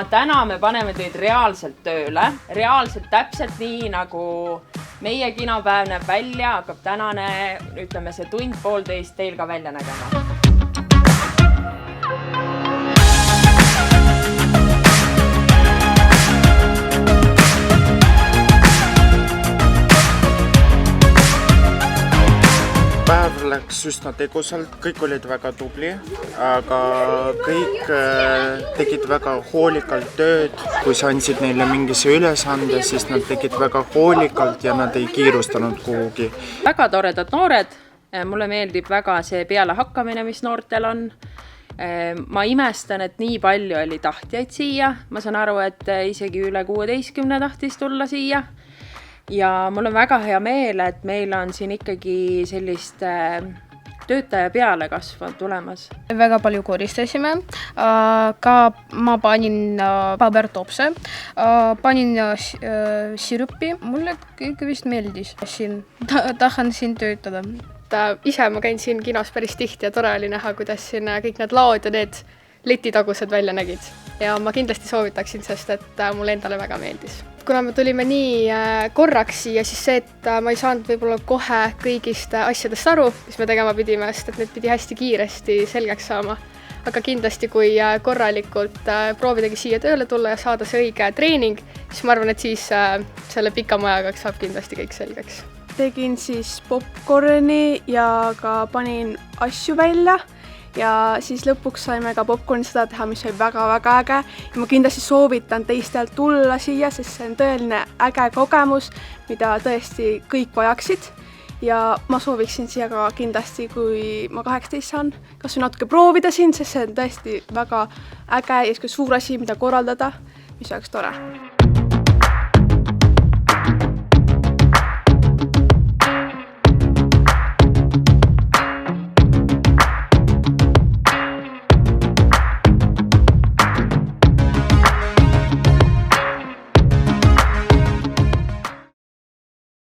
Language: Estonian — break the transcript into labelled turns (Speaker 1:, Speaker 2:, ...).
Speaker 1: täna me paneme teid reaalselt tööle, reaalselt täpselt nii, nagu meie kinopäev näeb välja, hakkab tänane, ütleme see tund-poolteist teil ka välja nägema.
Speaker 2: Päev läks üsna tegusalt, kõik olid väga tubli, aga kõik tegid väga hoolikalt tööd. Kui sa andsid neile mingise ülesande, siis nad tegid väga hoolikalt ja nad ei kiirustanud kuhugi.
Speaker 1: Väga toredad noored, mulle meeldib väga see pealehakkamine, mis noortel on. Ma imestan, et nii palju oli tahtjaid siia. Ma saan aru, et isegi üle 16 tahtis tulla siia. Ja mul on väga hea meel, et meil on siin ikkagi sellist töötaja peale kasvu tulemas.
Speaker 3: Väga palju koristasime. Ka ma panin pabertopse, panin sirupi. Mulle kõik vist meeldis siin. Tahan siin töötada.
Speaker 4: Ise ma käin siin kinos päris tihti ja tore oli näha, kuidas siin kõik need laod ja need letitagused välja nägid. Ja ma kindlasti soovitaksin, sest et mulle endale väga meeldis. Kuna me tulime nii korraks siia, siis see, et ma ei saanud võib-olla kohe kõigist asjadest aru, mis me tegema pidime, sest et need pidi hästi kiiresti selgeks saama. Aga kindlasti, kui korralikult proovidagi siia tööle tulla ja saada see õige treening, siis ma arvan, et siis selle pika majaga saab kindlasti kõik selgeks.
Speaker 5: Tegin siis popcorni ja ka panin asju välja. Ja siis lõpuks saime ka popcorni seda teha, mis oli väga-väga äge. Ja ma kindlasti soovitan teistel tulla siia, sest see on tõeline äge kogemus, mida tõesti kõik vajaksid. Ja ma sooviksin siia ka kindlasti, kui ma 18 saan, kas või natuke proovida siin, sest see on tõesti väga äge ja suur asi, mida korraldada, mis oleks tore.